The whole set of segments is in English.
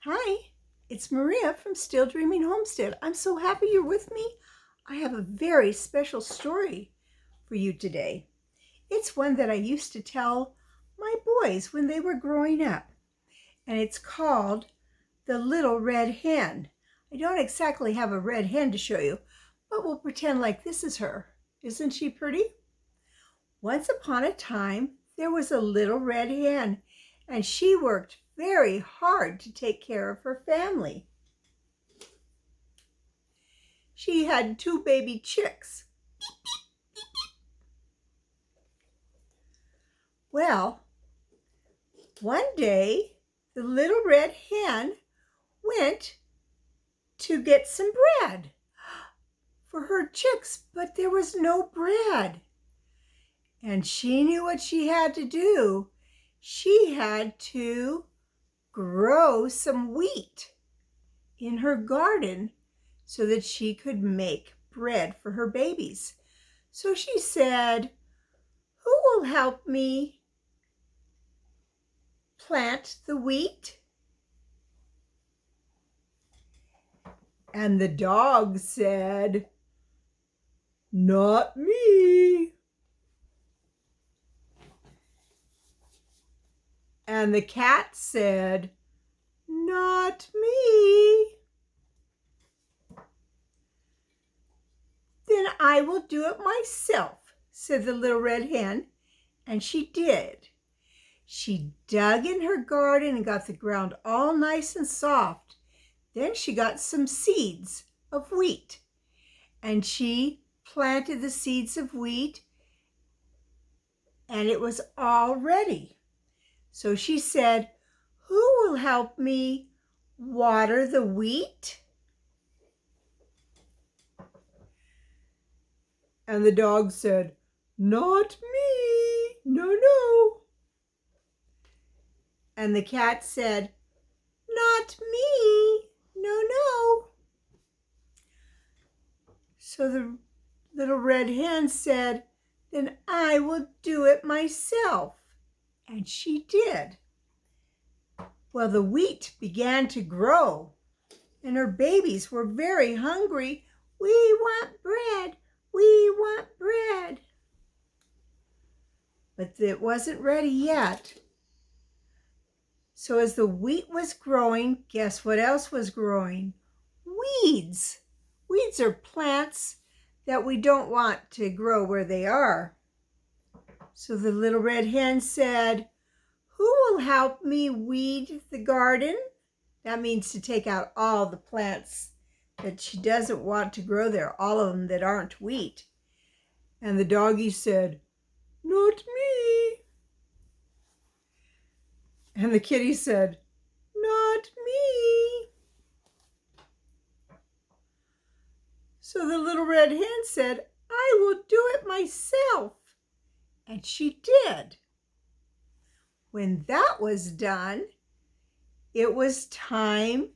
Hi, it's Maria from Still Dreaming Homestead. I'm so happy you're with me. I have a very special story for you today. It's one that I used to tell my boys when they were growing up, and it's called The Little Red Hen. I don't exactly have a red hen to show you, but we'll pretend like this is her. Isn't she pretty? Once upon a time, there was a little red hen, and she worked very hard to take care of her family. She had 2 baby chicks. Well, one day the little red hen went to get some bread for her chicks, but there was no bread. And she knew what she had to do. She had to grow some wheat in her garden so that she could make bread for her babies. So she said, "Who will help me plant the wheat?" And the dog said, "Not me." And the cat said, "Not me." "Then I will do it myself," said the little red hen, and she did. She dug in her garden and got the ground all nice and soft. Then she got some seeds of wheat, and she planted the seeds of wheat, and it was all ready. So she said, "Who will help me water the wheat?" And the dog said, "Not me, no." And the cat said, "Not me, no." So the little red hen said, "Then I will do it myself." And she did. Well, the wheat began to grow, and her babies were very hungry. "We want bread, we want bread." But it wasn't ready yet. So as the wheat was growing, guess what else was growing? Weeds. Weeds are plants that we don't want to grow where they are. So the little red hen said, "Who will help me weed the garden?" That means to take out all the plants that she doesn't want to grow there, all of them that aren't wheat. And the doggie said, "Not me." And the kitty said, "Not me." So the little red hen said, "I will do it myself." And she did. When that was done, it was time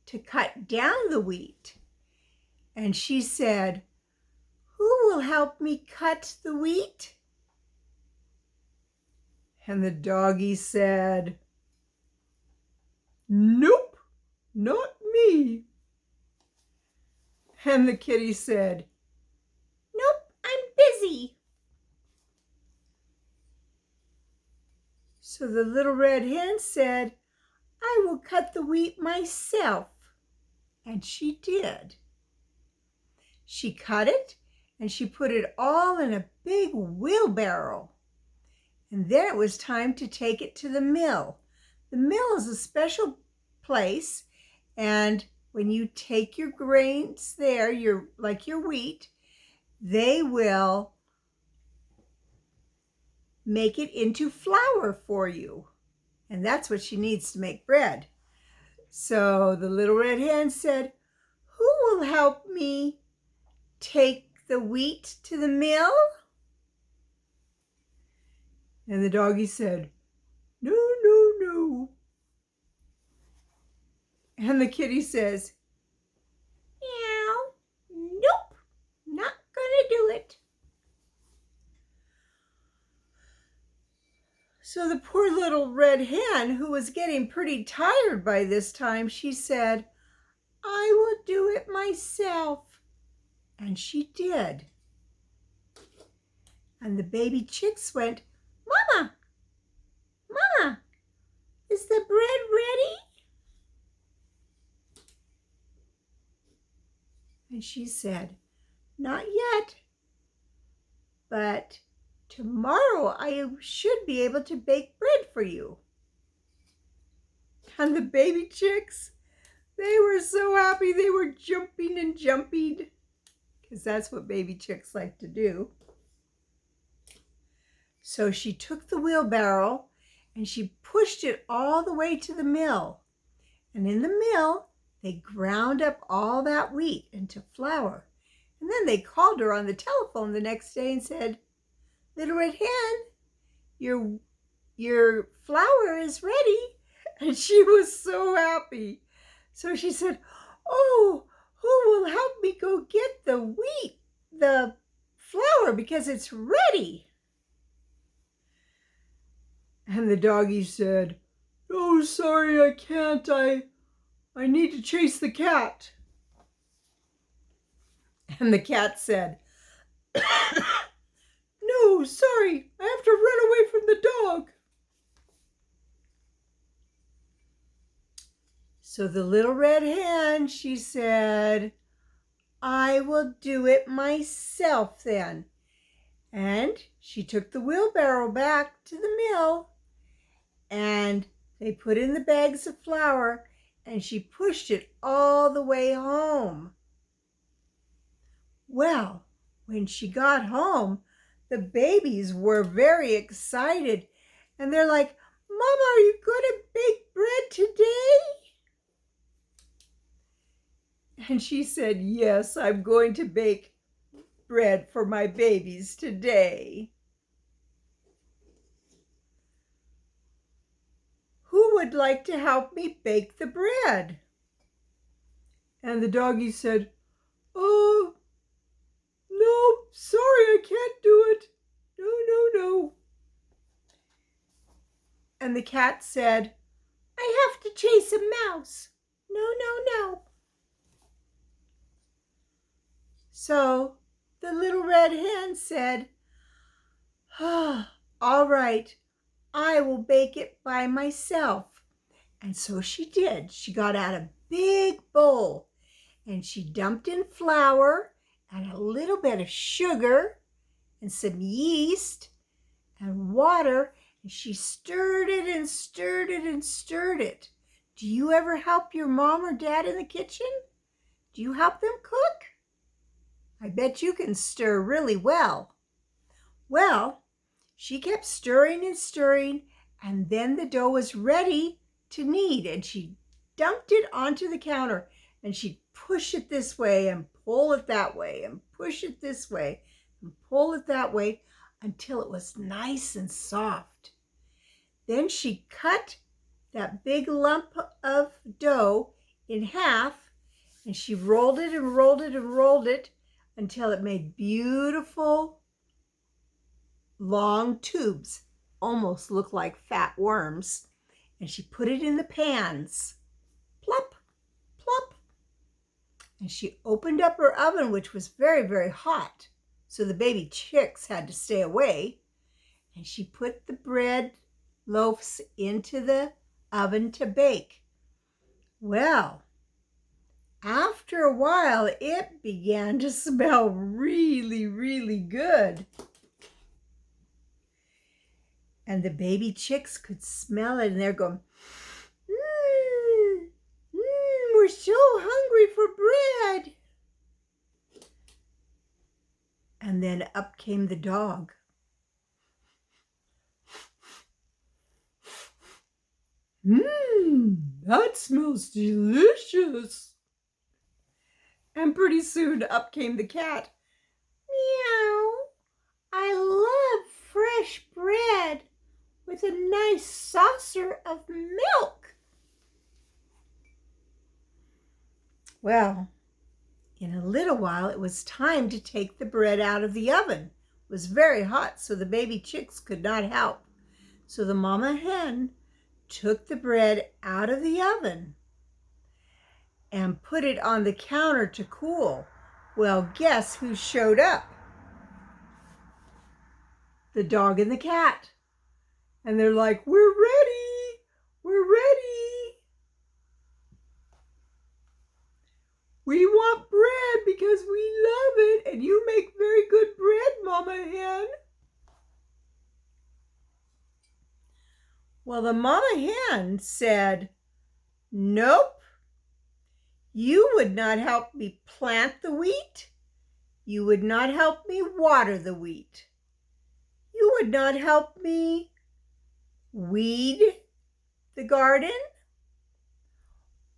to cut down the wheat. And she said, "Who will help me cut the wheat?" And the doggie said, "Nope, not me." And the kitty said, "Nope, I'm busy." So the little red hen said, "I will cut the wheat myself." And she did. She cut it and she put it all in a big wheelbarrow. And then it was time to take it to the mill. The mill is a special place, and when you take your grains there, like your wheat, they will make it into flour for you. And that's what she needs to make bread. So the little red hen said, "Who will help me take the wheat to the mill?" And the doggie said, "No." And the kitty says, "Meow, nope, not gonna do it." So the poor little red hen, who was getting pretty tired by this time, she said, "I will do it myself." And she did. And the baby chicks went, "Mama, Mama, is the bread ready?" And she said, "Not yet, but tomorrow I should be able to bake bread for you." And the baby chicks, they were so happy. They were jumping and jumping, because that's what baby chicks like to do. So she took the wheelbarrow and she pushed it all the way to the mill. And in the mill, they ground up all that wheat into flour. And then they called her on the telephone the next day and said, "Little Red Hen, your flour is ready." And she was so happy. So she said, "Oh, who will help me go get the flour, because it's ready?" And the doggy said, "Oh, sorry, I can't. I need to chase the cat." And the cat said, "No, sorry, I have to run away from the dog." So the little red hen, she said, "I will do it myself then." And she took the wheelbarrow back to the mill, and they put in the bags of flour, and she pushed it all the way home. Well, when she got home, the babies were very excited, and they're like, "Mama, are you going to bake bread today?" And she said, "Yes, I'm going to bake bread for my babies today." Who would like to help me bake the bread? And the doggy said, "Oh, no, sorry, I can't do it. No, no, no." And the cat said, "I have to chase a mouse. No, no, no." So the little red hen said, "All right, I will bake it by myself." And so she did. She got out a big bowl and she dumped in flour and a little bit of sugar and some yeast and water, and she stirred it and stirred it and stirred it. Do you ever help your mom or dad in the kitchen? Do you help them cook? I bet you can stir really well. Well, she kept stirring and stirring, and then the dough was ready to knead, and she dumped it onto the counter, and she'd push it this way and pull it that way and push it this way and pull it that way until it was nice and soft. Then she cut that big lump of dough in half, and she rolled it and rolled it and rolled it until it made beautiful long tubes, almost look like fat worms. And she put it in the pans, plop, plop. And she opened up her oven, which was very, very hot, so the baby chicks had to stay away. And she put the bread loaves into the oven to bake. Well, after a while, it began to smell really, really good. And the baby chicks could smell it, and they're going, we're so hungry for bread." And then up came the dog. That smells delicious." And pretty soon up came the cat. "Meow, I love fresh bread with a nice saucer of milk." Well, in a little while it was time to take the bread out of the oven. It was very hot, so the baby chicks could not help. So the mama hen took the bread out of the oven and put it on the counter to cool. Well, guess who showed up? The dog and the cat. And they're like, "We're ready. We're ready. We want bread because we love it, and you make very good bread, Mama Hen." Well, the Mama Hen said, "Nope. You would not help me plant the wheat. You would not help me water the wheat. You would not help me weed the garden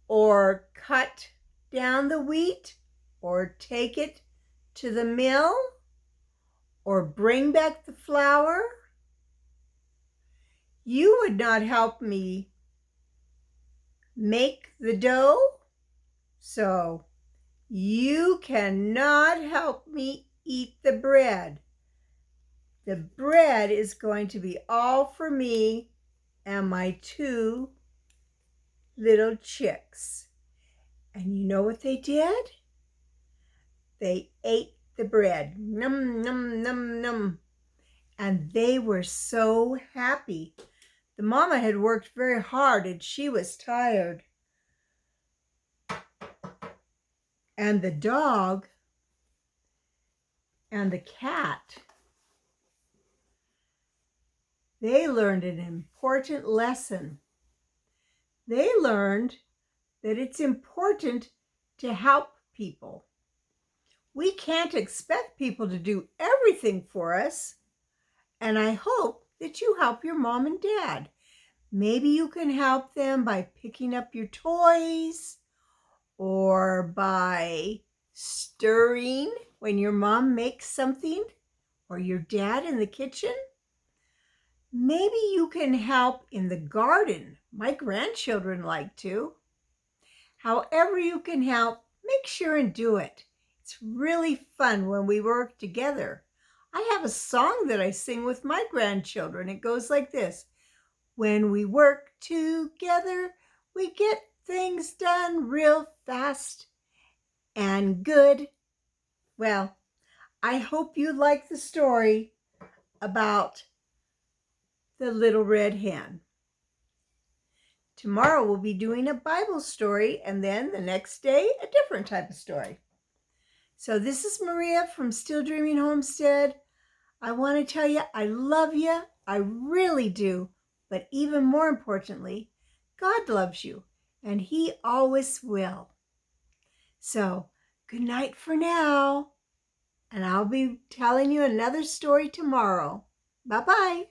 or cut down the wheat or take it to the mill or bring back the flour. You would not help me make the dough, so you cannot help me eat the bread. The bread is going to be all for me and my two little chicks." And you know what they did? They ate the bread. Num, num, num, num. And they were so happy. The mama had worked very hard and she was tired. And the dog and the cat, they learned an important lesson. They learned that it's important to help people. We can't expect people to do everything for us. And I hope that you help your mom and dad. Maybe you can help them by picking up your toys or by stirring when your mom makes something or your dad in the kitchen. Maybe you can help in the garden. My grandchildren like to. However you can help, make sure and do it. It's really fun when we work together. I have a song that I sing with my grandchildren. It goes like this. When we work together, we get things done real fast and good. Well, I hope you like the story about the little red hen. Tomorrow we'll be doing a Bible story, and then the next day, a different type of story. So this is Maria from Still Dreaming Homestead. I want to tell you, I love you. I really do. But even more importantly, God loves you, and He always will. So, good night for now. And I'll be telling you another story tomorrow. Bye-bye.